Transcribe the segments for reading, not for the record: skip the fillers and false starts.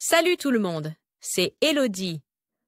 Salut tout le monde, c'est Elodie.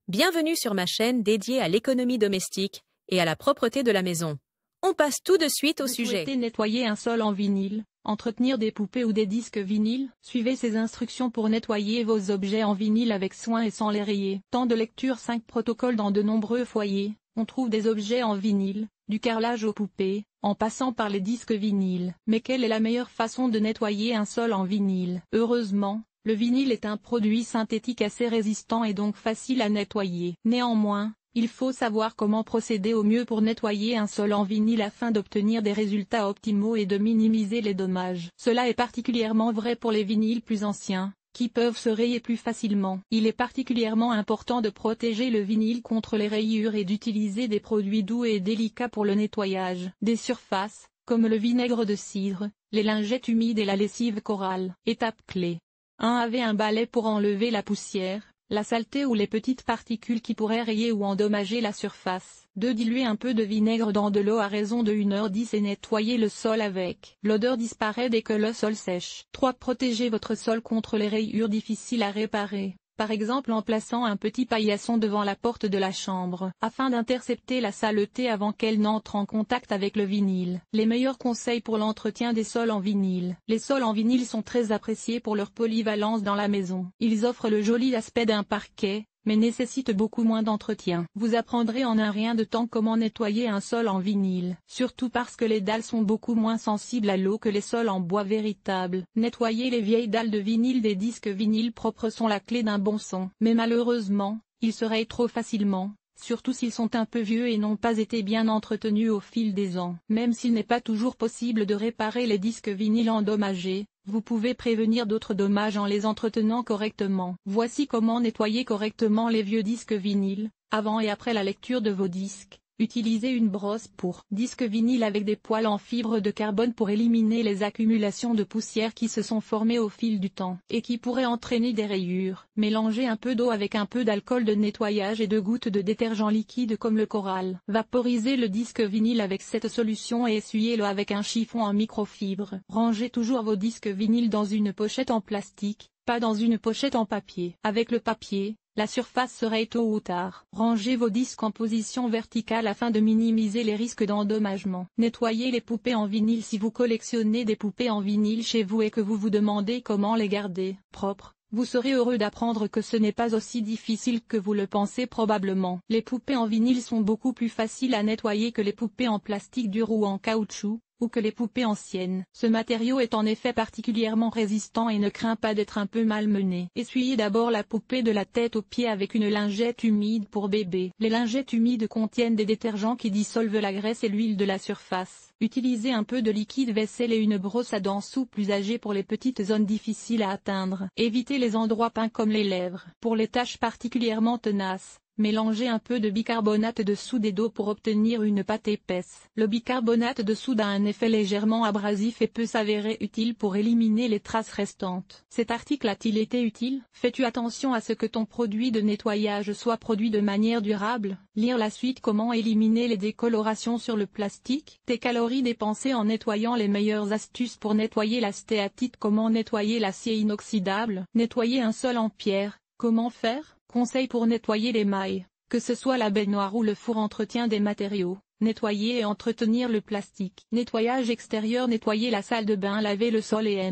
Bienvenue sur ma chaîne dédiée à l'économie domestique et à la propreté de la maison. On passe tout de suite au Vous sujet. souhaitez nettoyer un sol en vinyle, entretenir des poupées ou des disques vinyles? Suivez ces instructions pour nettoyer vos objets en vinyle avec soin et sans les rayer. Temps de lecture 5 protocoles. Dans de nombreux foyers, on trouve des objets en vinyle, du carrelage aux poupées, en passant par les disques vinyles. Mais quelle est la meilleure façon de nettoyer un sol en vinyle? Heureusement, le vinyle est un produit synthétique assez résistant et donc facile à nettoyer. Néanmoins, il faut savoir comment procéder au mieux pour nettoyer un sol en vinyle afin d'obtenir des résultats optimaux et de minimiser les dommages. Cela est particulièrement vrai pour les vinyles plus anciens, qui peuvent se rayer plus facilement. Il est particulièrement important de protéger le vinyle contre les rayures et d'utiliser des produits doux et délicats pour le nettoyage. Des surfaces, comme le vinaigre de cidre, les lingettes humides et la lessive corale. Étape clé. 1. Avez un balai pour enlever la poussière, la saleté ou les petites particules qui pourraient rayer ou endommager la surface. 2. Diluez un peu de vinaigre dans de l'eau à raison de 1h10 et nettoyez le sol avec. L'odeur disparaît dès que le sol sèche. 3. Protégez votre sol contre les rayures difficiles à réparer, par exemple en plaçant un petit paillasson devant la porte de la chambre, afin d'intercepter la saleté avant qu'elle n'entre en contact avec le vinyle. Les meilleurs conseils pour l'entretien des sols en vinyle. Les sols en vinyle sont très appréciés pour leur polyvalence dans la maison. Ils offrent le joli aspect d'un parquet, mais nécessitent beaucoup moins d'entretien. Vous apprendrez en un rien de temps comment nettoyer un sol en vinyle, surtout parce que les dalles sont beaucoup moins sensibles à l'eau que les sols en bois véritable. Nettoyer les vieilles dalles de vinyle. Des disques vinyles propres sont la clé d'un bon son. Mais malheureusement, ils se rayent trop facilement, surtout s'ils sont un peu vieux et n'ont pas été bien entretenus au fil des ans. Même s'il n'est pas toujours possible de réparer les disques vinyles endommagés, vous pouvez prévenir d'autres dommages en les entretenant correctement. Voici comment nettoyer correctement les vieux disques vinyles, avant et après la lecture de vos disques. Utilisez une brosse pour disques vinyles avec des poils en fibre de carbone pour éliminer les accumulations de poussière qui se sont formées au fil du temps et qui pourraient entraîner des rayures. Mélangez un peu d'eau avec un peu d'alcool de nettoyage et 2 gouttes de détergent liquide comme le coral. Vaporisez le disque vinyle avec cette solution et essuyez-le avec un chiffon en microfibre. Rangez toujours vos disques vinyles dans une pochette en plastique, pas dans une pochette en papier. Avec le papier, la surface se raye tôt ou tard. Rangez vos disques en position verticale afin de minimiser les risques d'endommagement. Nettoyez les poupées en vinyle. Si vous collectionnez des poupées en vinyle chez vous et que vous vous demandez comment les garder propres, vous serez heureux d'apprendre que ce n'est pas aussi difficile que vous le pensez probablement. Les poupées en vinyle sont beaucoup plus faciles à nettoyer que les poupées en plastique dur ou en caoutchouc, ou que les poupées anciennes. Ce matériau est en effet particulièrement résistant et ne craint pas d'être un peu malmené. Essuyez d'abord la poupée de la tête aux pieds avec une lingette humide pour bébé. Les lingettes humides contiennent des détergents qui dissolvent la graisse et l'huile de la surface. Utilisez un peu de liquide vaisselle et une brosse à dents souple usagée pour les petites zones difficiles à atteindre. Évitez les endroits peints comme les lèvres. Pour les taches particulièrement tenaces, mélangez un peu de bicarbonate de soude et d'eau pour obtenir une pâte épaisse. Le bicarbonate de soude a un effet légèrement abrasif et peut s'avérer utile pour éliminer les traces restantes. Cet article a-t-il été utile? Fais-tu attention à ce que ton produit de nettoyage soit produit de manière durable? Lire la suite. Comment éliminer les décolorations sur le plastique? Tes calories dépensées en nettoyant. Les meilleures astuces pour nettoyer la stéatite. Comment nettoyer l'acier inoxydable? Nettoyer un sol en pierre, comment faire? Conseils pour nettoyer les mailles, que ce soit la baignoire ou le four. Entretien des matériaux, nettoyer et entretenir le plastique. Nettoyage extérieur. Nettoyer la salle de bain. Laver le sol et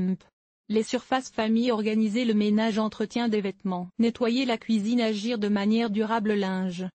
les surfaces. Famille. Organiser le ménage. Entretien des vêtements. Nettoyer la cuisine. Agir de manière durable. Linge,